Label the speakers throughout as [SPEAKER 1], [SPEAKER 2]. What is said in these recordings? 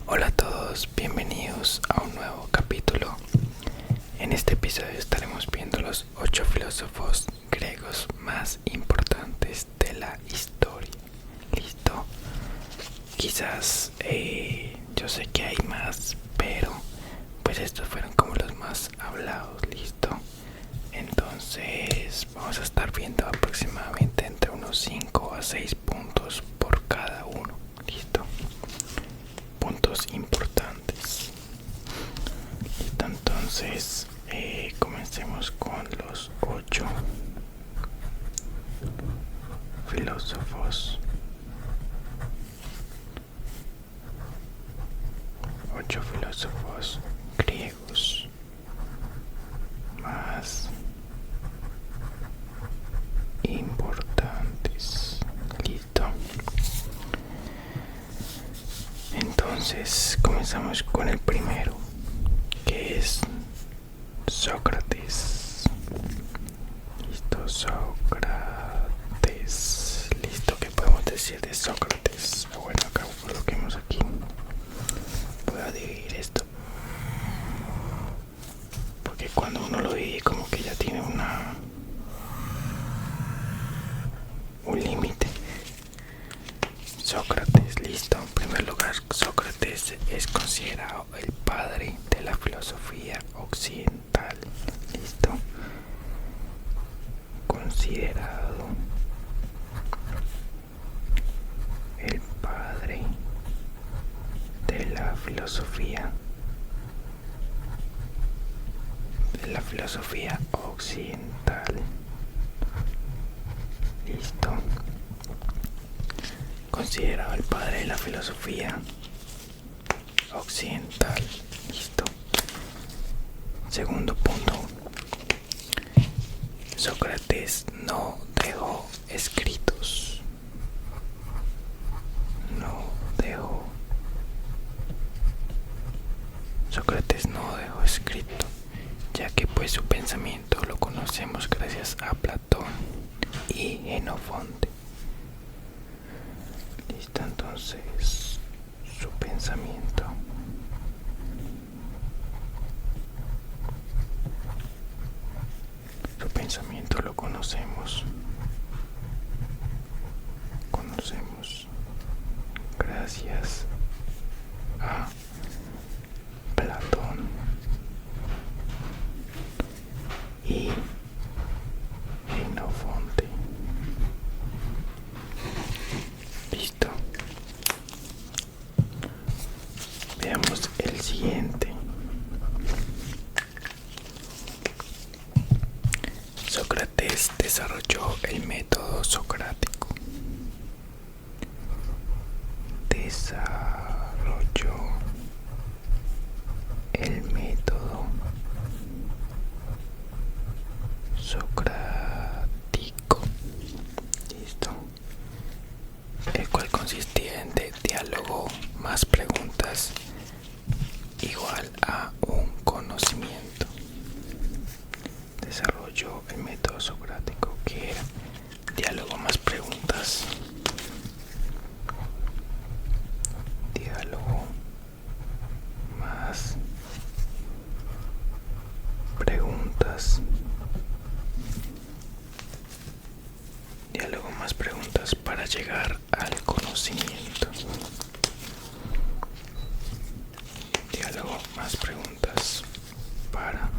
[SPEAKER 1] Hola a todos, bienvenidos a un nuevo capítulo. En este episodio estaremos viendo los 8 filósofos griegos más importantes de la historia. ¿Listo? Quizás yo sé que hay más, pero pues estos fueron como los más hablados. ¿Listo? Entonces vamos a estar viendo aproximadamente entre unos 5 a 6 puntos por cada uno. ¿Listo? Puntos importantes. ¿Listo? Entonces comencemos con los 8 filósofos. 8 filósofos griegos más importantes. Listo. Entonces comenzamos con el primero, que es Sócrates. Listo, Sócrates. Listo, ¿qué podemos decir de Sócrates? Bueno, acá coloquemos aquí. Voy a dividir esto, porque cuando uno lo divide como que ya tiene un límite. Sócrates, listo. En primer lugar, Sócrates es considerado el padre de la filosofía occidental. Listo. Considerado el padre de la filosofía occidental. Listo. Considerado el padre de la filosofía occidental. Listo. Segundo punto. Sócrates no dejó escritos. Sócrates no dejó escrito, ya que pues su pensamiento lo conocemos gracias a Platón y Jenofonte. Listo, entonces su pensamiento lo conocemos gracias a Platón y Jenofonte. Listo. Veamos el siguiente. Sócrates desarrolló el método socrático. Desarrolló el método socrático. Listo. El cual consistía en diálogo más preguntas igual a un conocimiento. Desarrolló el método socrático, que era diálogo más preguntas. Diálogo más preguntas. Diálogo más preguntas para llegar al conocimiento. Diálogo más preguntas para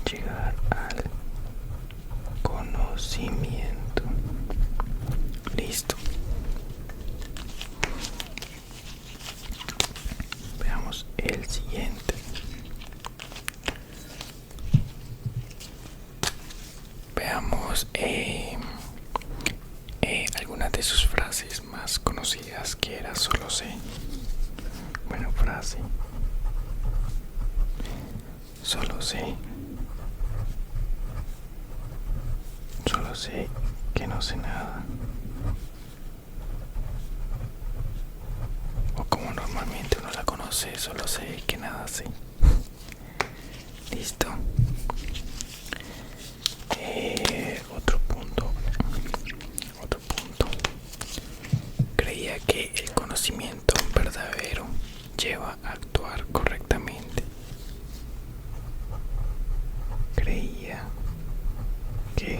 [SPEAKER 1] llegar al conocimiento. Listo. Veamos el siguiente. Veamos algunas de sus frases más conocidas, que era solo sé. Bueno, frase. Solo sé que no sé nada. O como normalmente uno la conoce, solo sé que nada sé. Listo. Otro punto. Creía que el conocimiento verdadero lleva a actuar correctamente. Creía que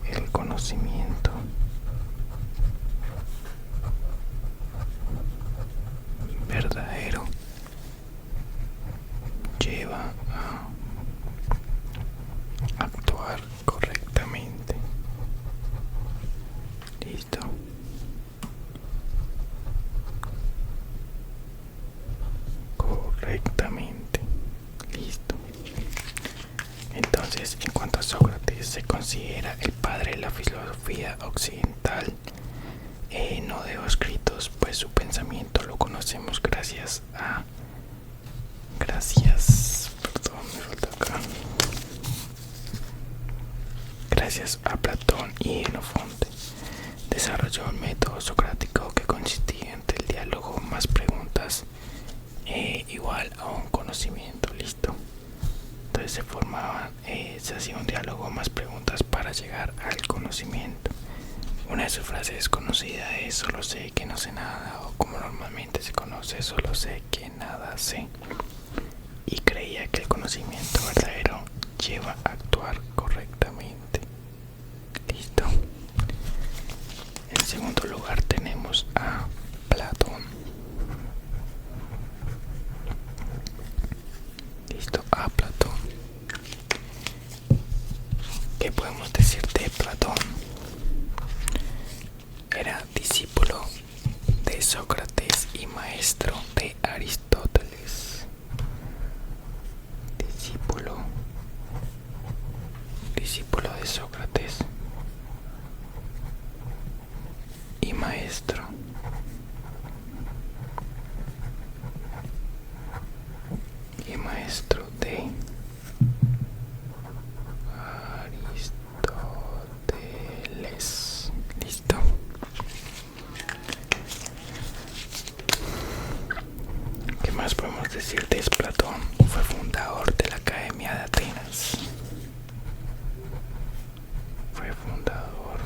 [SPEAKER 1] el conocimiento verdadero lleva a actuar correctamente. Listo. Correctamente. Listo. Entonces, en cuanto a Sócrates, se considera el padre de la filosofía occidental. No dejó escritos, pues su pensamiento lo conocemos gracias, perdón, me falta acá. Gracias a Platón y Xenofonte. Desarrolló un método socrático que consistía entre el diálogo más preguntas igual a un conocimiento. Listo. Entonces se hacía un diálogo más preguntas para llegar al conocimiento. Una de sus frases conocidas es: solo sé que no sé nada, o como normalmente se conoce, solo sé que nada sé. Y creía que el conocimiento verdadero lleva a actuar correctamente. Listo. En segundo lugar tenemos a Platón. Listo, a Platón. ¿Qué podemos decir de Platón? Era discípulo de Sócrates y maestro de Aristóteles. Discípulo de Sócrates y maestro de Aristóteles. Listo. ¿Qué más podemos decir de Platón? Fue fundador de la Academia de Atenas. Fue fundador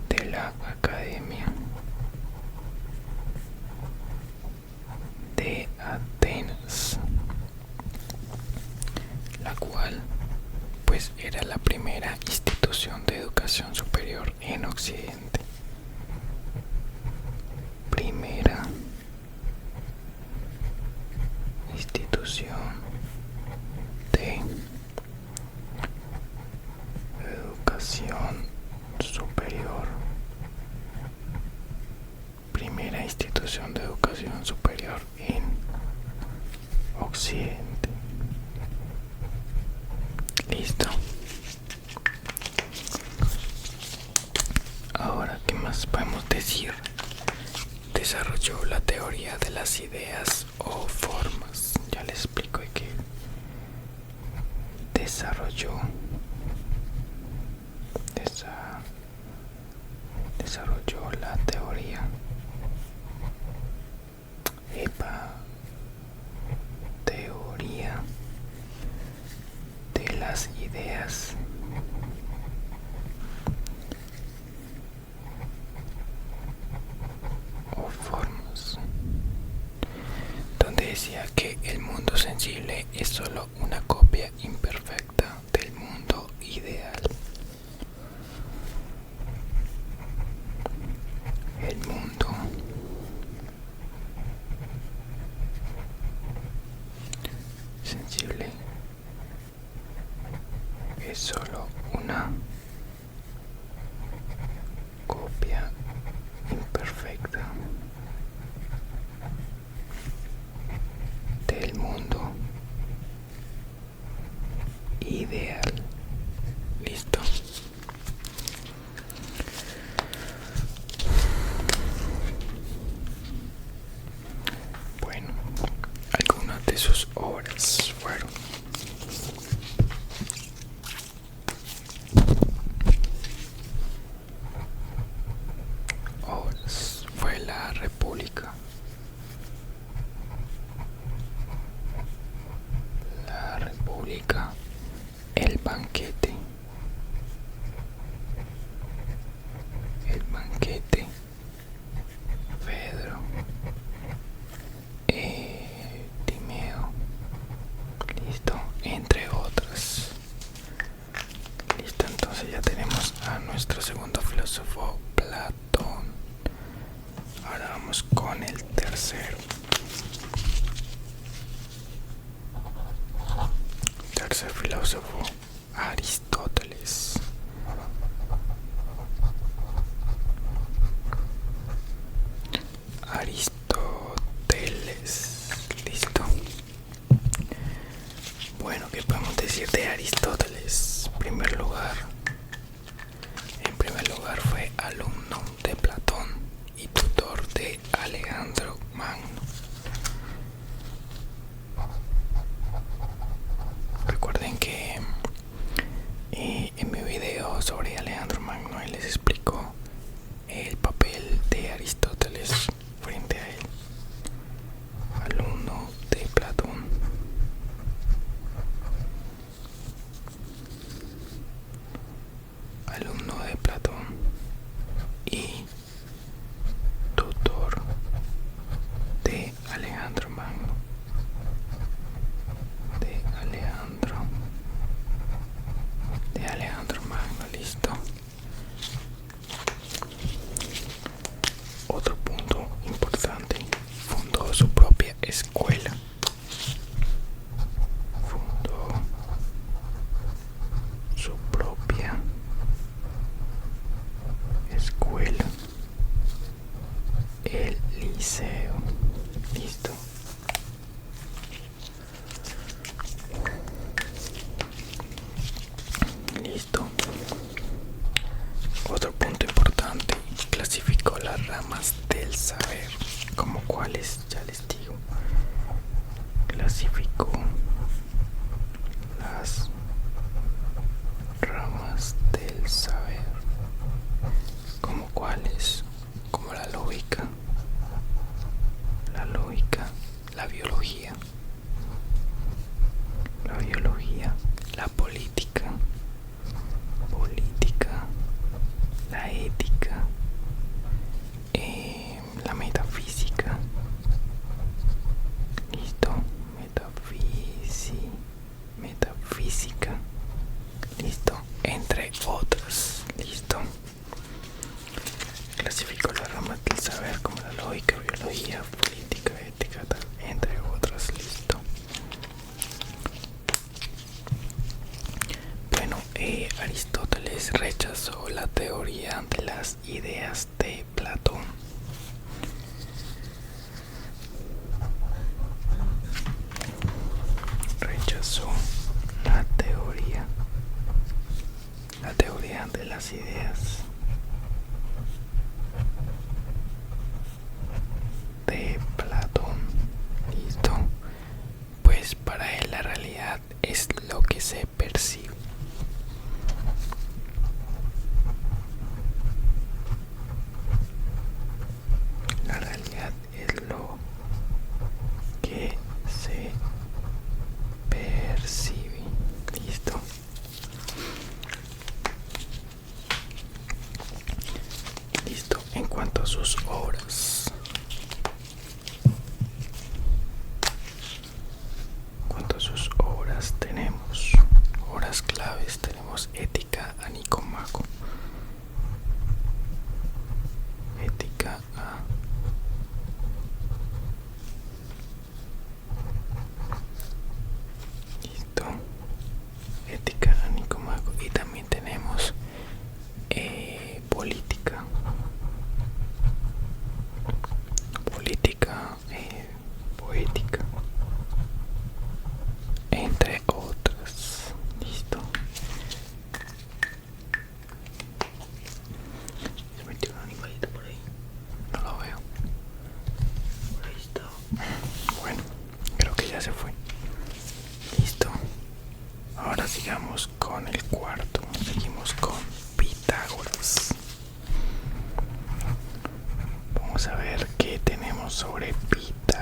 [SPEAKER 1] de la Academia de Atenas, la cual pues era la primera institución de educación superior en Occidente. Primera institución de educación superior. Primera institución de educación superior en Occidente. Listo. Ahora, ¿qué más podemos decir? Desarrolló la teoría de las ideas o formas. Ya les explico que desarrolló la teoría de las ideas o formas, donde decía que el mundo sensible es solo una copia imperfecta del mundo ideal. El mundo sensible es solo una copia imperfecta del mundo ideal. Listo. Bueno, algunas de sus obras fueron: fue La República, El Banquete, segundo filósofo, Platón. Ahora vamos con el tercero. Tercer filósofo, Aristóteles. Listo. Bueno, ¿qué podemos decir de Aristóteles? En primer lugar fue alumno de Platón y tutor de Alejandro Magno. Recuerden que en mi video sobre Alejandro Magno él les explicó el papel de Aristóteles frente a él. Alumno de Platón. Y tutor de Alejandro Magno. Listo. Otro punto importante, fundó su propia escuela. El Liceo. Listo. Otro punto importante, clasificó las ramas del saber. ¿Como cuáles? Ya les digo. Clasificó las ramas del saber. ¿Como cuáles? Como la lógica, la biología, la política, la ética, la metafísica. Listo. Metafísica. Listo. Entre otras. Listo. Clasificó las ramas del saber como la lógica, biología, política, ética, entre otras. Listo. Bueno, Aristóteles rechazó la teoría de las ideas de Platón. Rechazó la teoría de las ideas de Platón. Listo. Pues para él la realidad es lo que se percibe. La realidad es lo que se percibe. Listo. En cuanto a sus obras, tenemos obras claves. Tenemos Ética a Nicomaco. Listo. Ética a Nicomaco. Y también tenemos política, poética, entre otras. Listo. Se metió un animalito por ahí, no lo veo. Por ahí está. Bueno, creo que ya se fue. Listo. Ahora sigamos con el cuarto. Seguimos con Pitágoras. Vamos a ver qué tenemos sobre Pitágoras.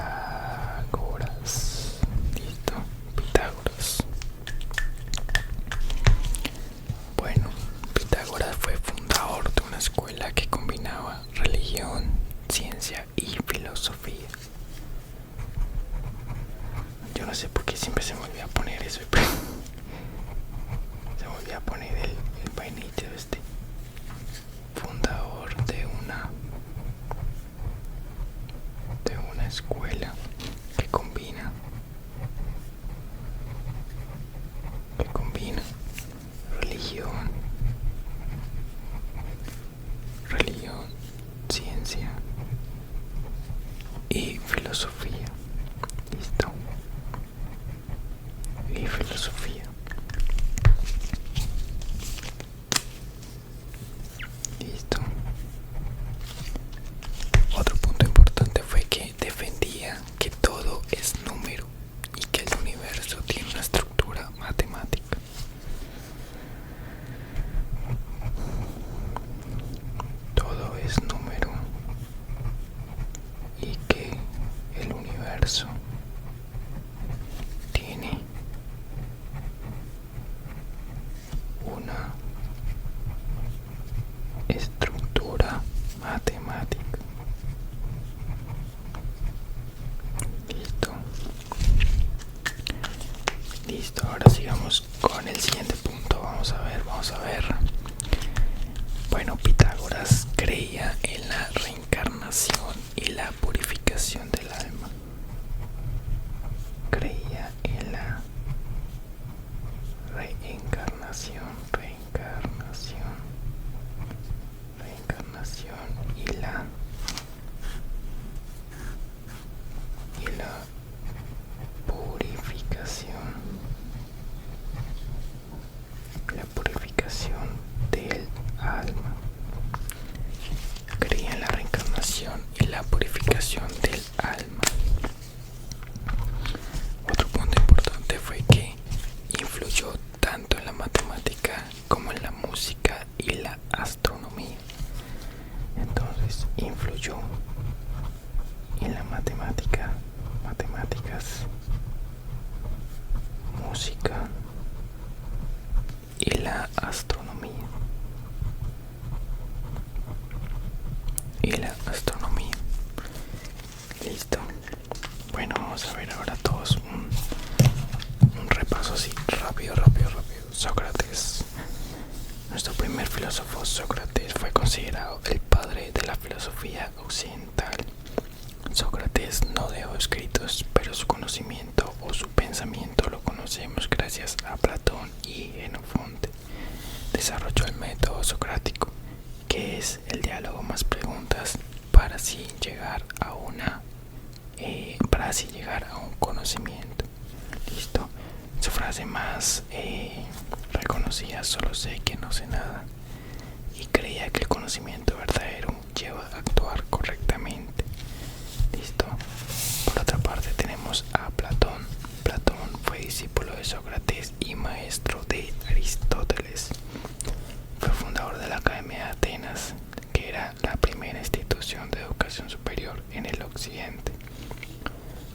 [SPEAKER 1] Listo. Pitágoras. Bueno, Pitágoras fue fundador de una escuela que combinaba religión, ciencia y filosofía. Yo no sé por qué siempre se me olvida poner eso. Se me olvida poner el vainilla este. la purificación, del alma. Creía en la reencarnación y la purificación del alma. Otro punto importante fue que influyó tanto en la matemática como en la música y la astronomía. Entonces influyó en la matemáticas, música y la astronomía. Listo. Bueno, vamos a ver ahora todos un repaso así rápido. Sócrates. Nuestro primer filósofo, Sócrates, fue considerado el padre de la filosofía occidental. Sócrates no dejó escritos, pero su conocimiento o su pensamiento lo conocemos gracias a Platón y Jenofonte. Desarrolló el método socrático, que es el diálogo más preguntas para así llegar a un conocimiento. Listo. Su frase más reconocida: solo sé que no sé nada. Y creía que el conocimiento verdadero lleva a actuar correctamente. Listo. Por otra parte tenemos a Platón. Platón fue discípulo de Sócrates y maestro de Aristóteles. Fue fundador de la Academia de Atenas, que era la primera institución de educación superior en el occidente.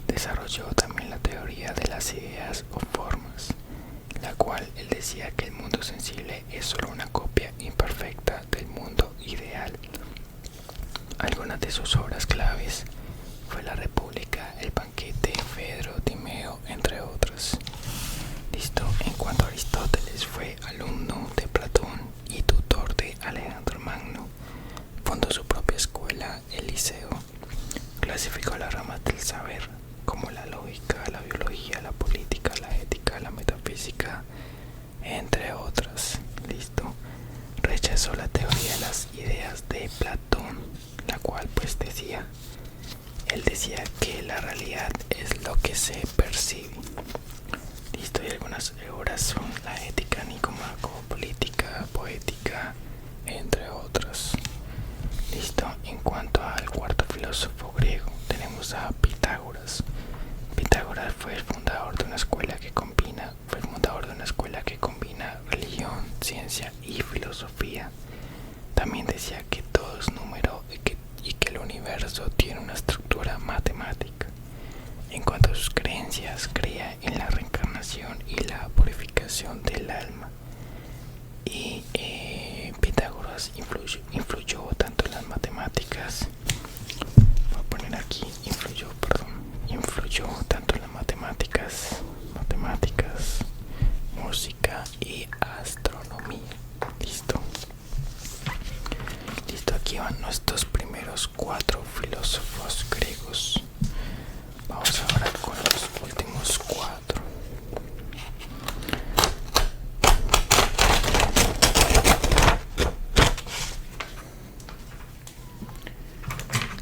[SPEAKER 1] Desarrolló también la teoría de las ideas o formas, la cual él decía que el mundo sensible es solo una copia imperfecta del mundo ideal. Algunas de sus obras claves fue La República, El Banquete, Fedro, Timeo, entre otras. Listo. En cuanto a Aristóteles, fue alumno de Platón y tutor de Alejandro Magno. Fundó su propia escuela, el Liceo. Clasificó las ramas del saber como la lógica, la biología, la política, la ética, la metafísica, entre otras. Listo. Rechazó la teoría de las ideas de Platón, la cual pues él decía que la realidad es lo que se percibe. Listo. Y algunas obras son la ética, Nicomaco, política, poética, entre otras. Listo. En cuanto al cuarto filósofo griego, tenemos a Pitágoras. Pitágoras fue el fundador de una escuela que combina religión, ciencia y filosofía. También decía que todo es número y que el universo tiene una estructura matemática. En cuanto a sus creencias, creía en la reencarnación y la purificación del alma. Y Pitágoras influyó tanto en las matemáticas, influyó tanto en las matemáticas, música y astronomía. Listo. Aquí van nuestros primeros 4 filósofos griegos. Vamos ahora con los últimos 4.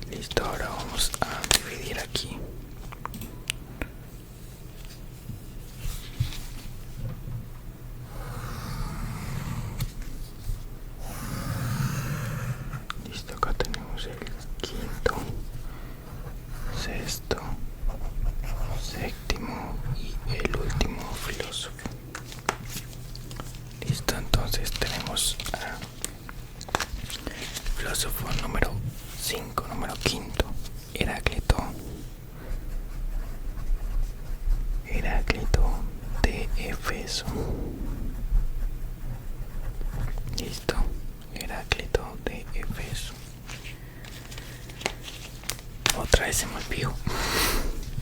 [SPEAKER 1] Listo, ahora vamos a dividir aquí. Listo, acá tenemos el quinto, sexto, séptimo y el último filósofo. Listo, entonces tenemos a filósofo número 5, número quinto, Heráclito de Éfeso. Listo. Heráclito de Éfeso. Otra vez se me olvidó.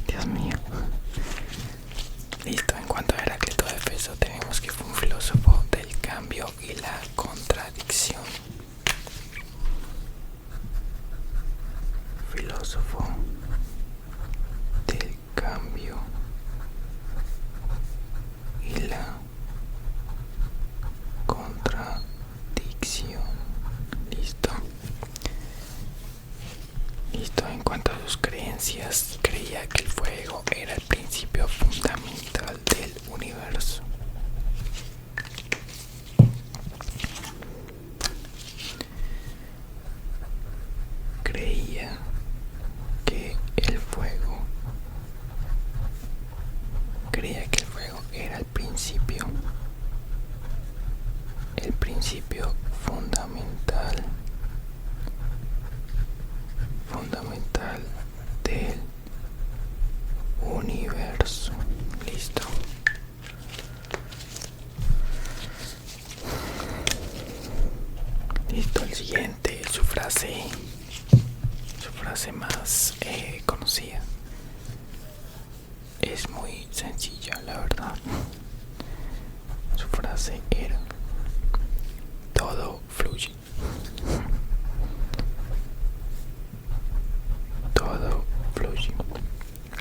[SPEAKER 1] Dios mío. Listo. En cuanto a Heráclito de Éfeso, tenemos que fue un filósofo del cambio y la contradicción. Filósofo del cambio y la contradicción. Listo. Listo, en cuanto a sus creencias, creía que el fuego era el principio fundamental del universo. Creía que el fuego era el principio fundamental del universo. Listo. Listo, el siguiente, su frase más conocida. Es muy sencilla, la verdad. Su frase era: todo fluye. Todo fluye.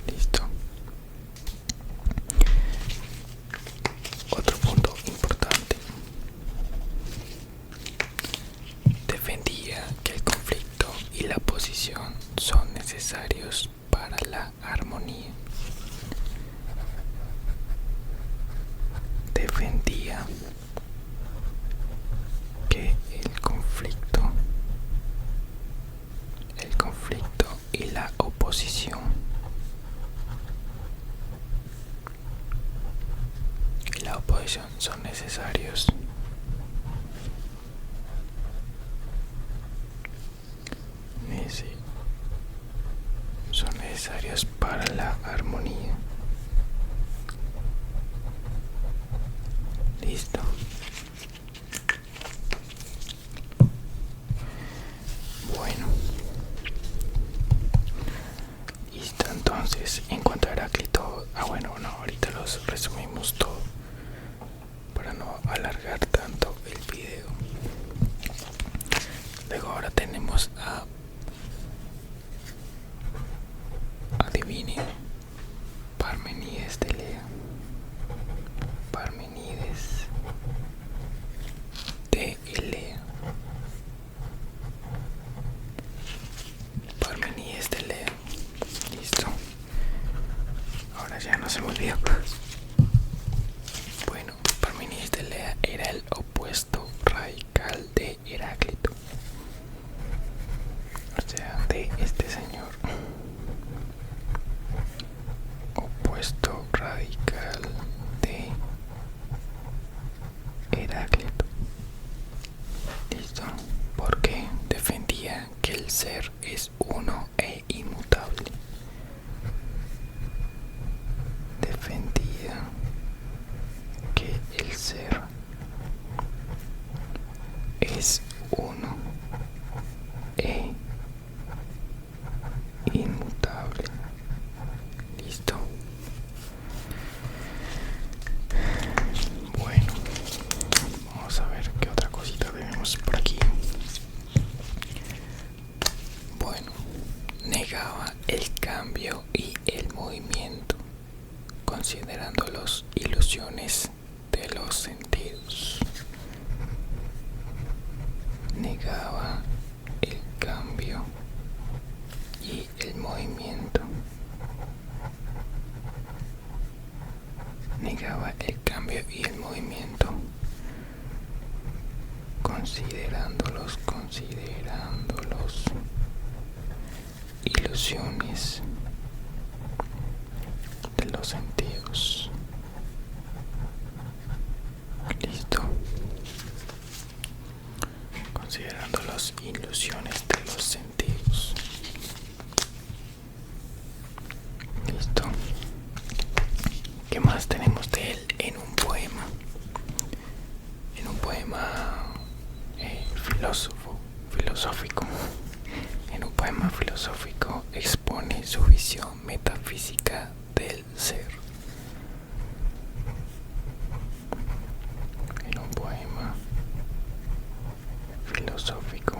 [SPEAKER 1] Listo. Otro punto importante. Defendía que el conflicto y la oposición son necesarios para la armonía. Defendía que el conflicto y la oposición son necesarios para la armonía. Listo. Bueno, listo. Entonces, en cuanto a Heráclito, bueno, no, ahorita los resumimos todo para no alargar tanto el video. Luego ahora tenemos a, adivinen, Parmenides de Elea. Parmenides de Elea. Parmenides de Elea. Listo. Ahora ya no se me olvidó. Bueno, Parmenides de Elea era el opuesto radical de Heráclito. O sea, de este señor. Opuesto radical de Heráclito. Listo. Porque defendía que el ser es uno e inmutable. Defendía que el ser es uno e inmutable. Listo. Bueno, vamos a ver qué otra cosita tenemos por aquí. Bueno, negaba el cambio y el movimiento, considerándolos ilusiones de los sentidos. Negaba el cambio y el movimiento. Negaba el cambio y el movimiento, considerándolos ilusiones de los sentidos. Listo. Considerándolos ilusiones de los sentidos. Listo. ¿Qué más tenemos de él en un poema? En un poema filosófico. En un poema filosófico expone su visión metafísica del ser. En un poema filosófico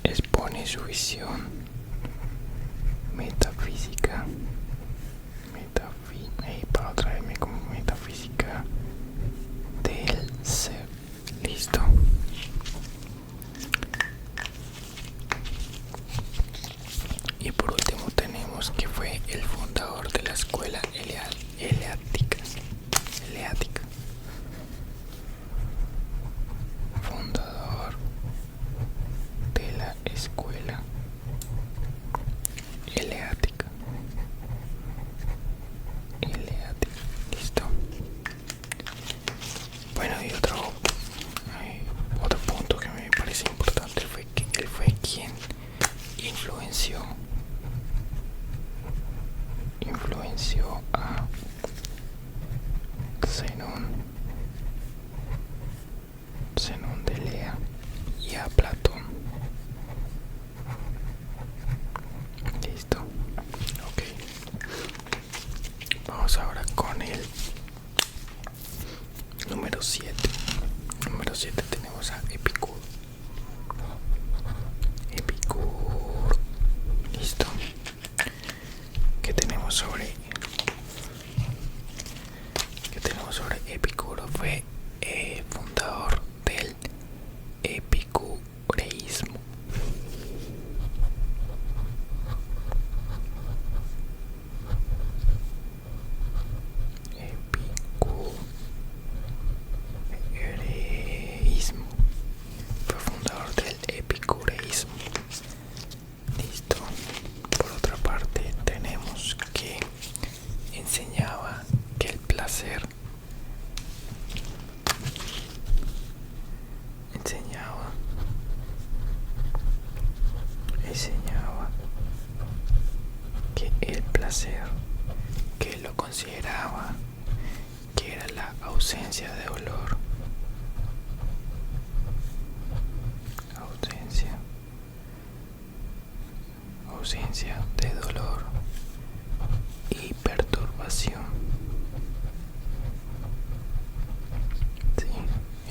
[SPEAKER 1] expone su visión metafísica. Para traerme como metafísica del ser. Listo. Zenón de Elea y a Platón. Listo. Ok. Vamos ahora con el número 7. Número 7 tenemos a Epicuro. Epicuro. Listo. ¿Qué tenemos sobre Epicuro? Fue fundador del epicureísmo. Epicureísmo. Fue fundador del epicureísmo. Listo. Por otra parte tenemos que enseñaba que el placer que lo consideraba que era la ausencia de dolor, ausencia de dolor y perturbación. Sí,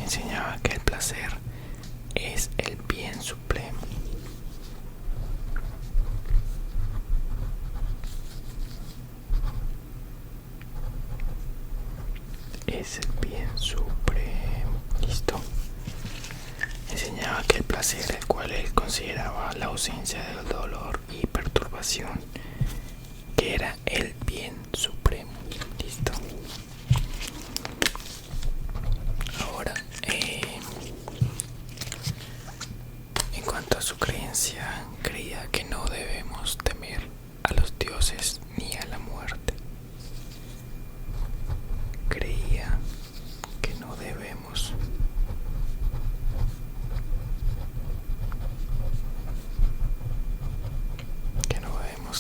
[SPEAKER 1] enseñaba que el placer es el bien supremo. Es el bien supremo. Listo. Enseñaba que el placer, el cual él consideraba la ausencia del dolor y perturbación, que era el bien supremo. Listo. Ahora, en cuanto a su creencia, creía que no debemos temer a los dioses ni a la muerte. Creía que no debemos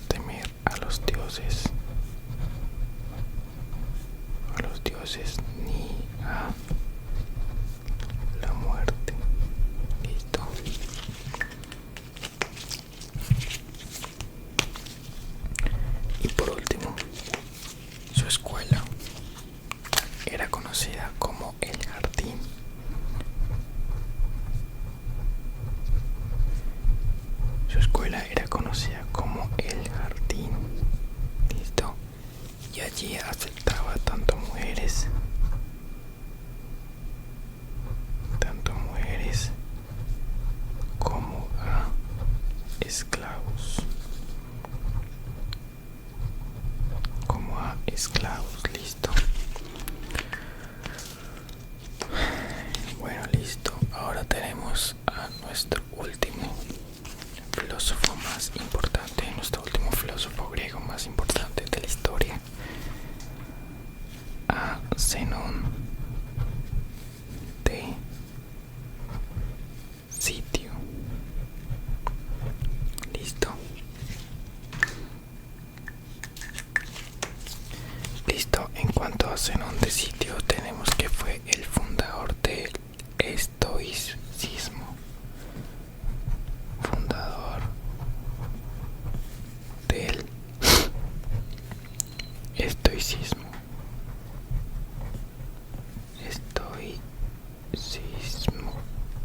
[SPEAKER 1] temer a los dioses ni a la muerte. Listo. Y por último, su escuela era conocida como el jardín. Su escuela era conocida como el jardín. Listo. Y allí aceptaba tanto mujeres como a esclavos. Listo. Bueno, listo. Ahora tenemos a nuestro último filósofo más importante, nuestro último filósofo griego más importante de la historia, a Zenón de Sitio. Listo. En cuanto a Zenón de Sitio, tenemos que fue el fundador del estoicismo.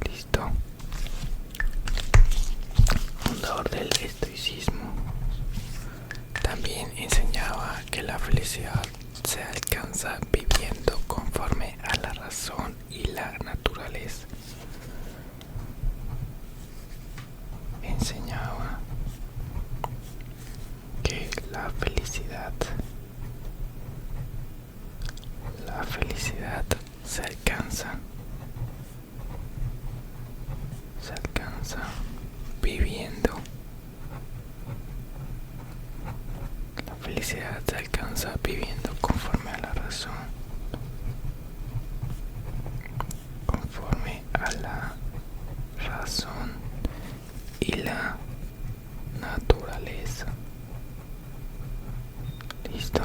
[SPEAKER 1] Listo. Fundador del estoicismo. También enseñaba que la felicidad se alcanza viviendo conforme a la razón y la naturaleza. Enseñaba que la felicidad se alcanza viviendo. La felicidad se alcanza viviendo conforme a la razón, y la naturaleza. Listo.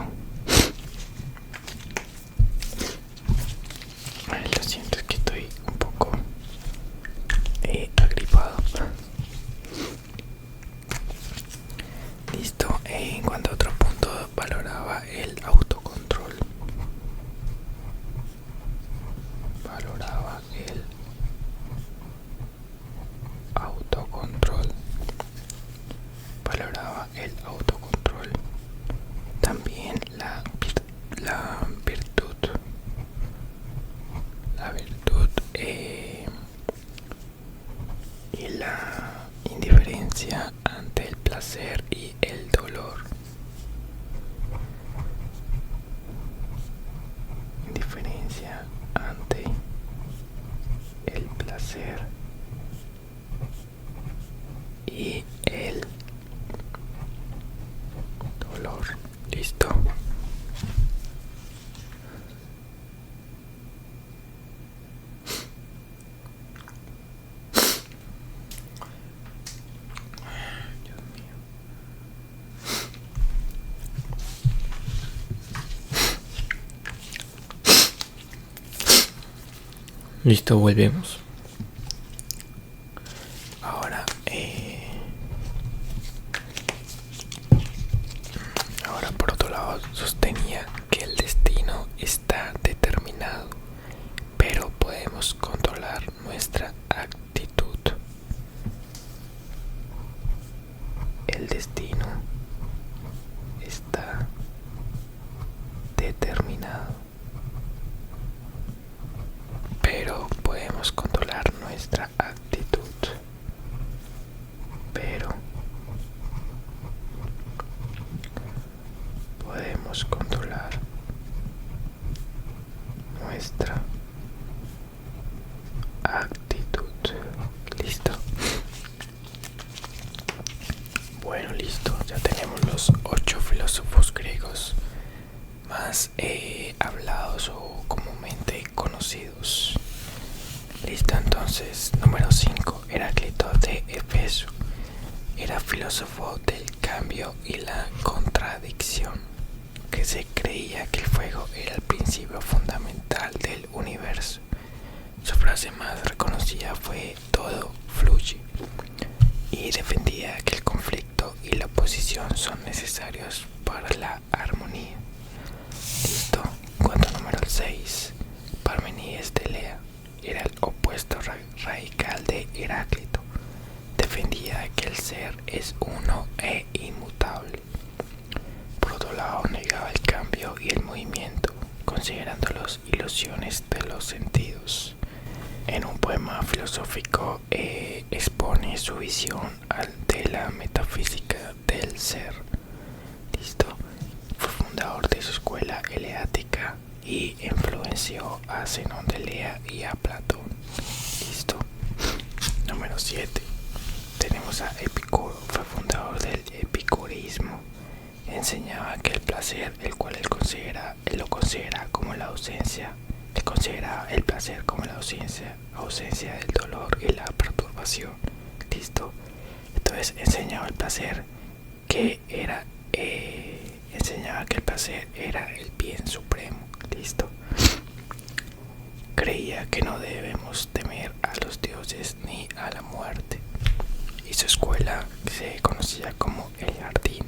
[SPEAKER 1] Ay, lo siento, es que estoy un poco y la indiferencia ante el placer y el dolor. Indiferencia ante el placer y el dolor. Listo.
[SPEAKER 2] Listo, volvemos.
[SPEAKER 1] Ahora por otro lado sostenía que el destino está determinado, pero podemos controlar nuestra actitud. El destino está determinado, pero podemos controlar nuestra actitud. Pero podemos controlar nuestra actitud. Listo. Bueno, listo. Ya tenemos los 8 filósofos griegos más hablados o comúnmente conocidos. Listo, entonces, número 5. Heráclito de Éfeso. Era filósofo del cambio y la contradicción, que se creía que el fuego era el principio fundamental del universo. Su frase más reconocida fue "todo fluye", y defendía que el conflicto y la oposición son necesarios para la armonía. Listo. Cuanto número 6. Parmenides de Lea. Era el opuesto radical de Heráclito. Defendía que el ser es uno e inmutable. Por otro lado, negaba el cambio y el movimiento, considerándolos ilusiones de los sentidos. En un poema filosófico expone su visión de la metafísica del ser. Listo. Fue fundador de su escuela eleática y influenció a Zenón de Lea y a Platón. Listo. Número 7. Tenemos a Epicuro. Fue fundador del epicureísmo. Enseñaba que el placer, el cual él lo considera como la ausencia, él considera el placer como la ausencia del dolor y la perturbación. Listo. Entonces enseñaba el placer enseñaba que el placer era el bien supremo. Listo. Creía que no debemos temer a los dioses ni a la muerte, y su escuela se conocía como el jardín,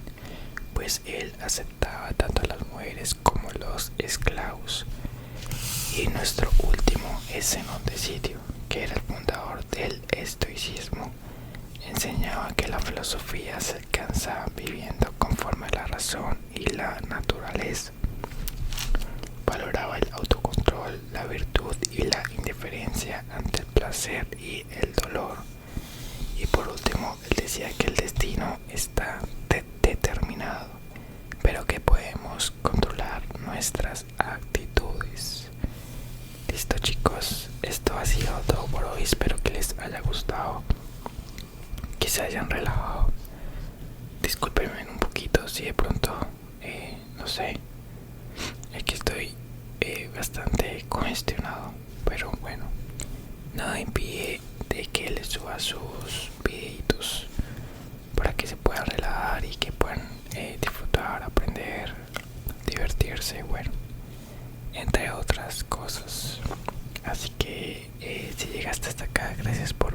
[SPEAKER 1] pues él aceptaba tanto a las mujeres como los esclavos. Y nuestro último es Zenón de Sitio, que era el fundador del estoicismo. Enseñaba que la filosofía se alcanza viviendo conforme a la razón y la naturaleza. Valoraba el autocontrol, la virtud y la indiferencia ante el placer y el dolor. Y por último, él decía que el destino está determinado, pero que podemos controlar nuestras actitudes. Listo, chicos, esto ha sido todo por hoy. Espero que les haya gustado, que se hayan relajado. Discúlpenme un poquito si de pronto no sé, es que estoy bastante congestionado, pero bueno, nada impide de que les suba sus videitos para que se puedan relajar y que puedan disfrutar, aprender, divertirse, bueno, entre otras cosas. Así que si llegaste hasta acá, gracias por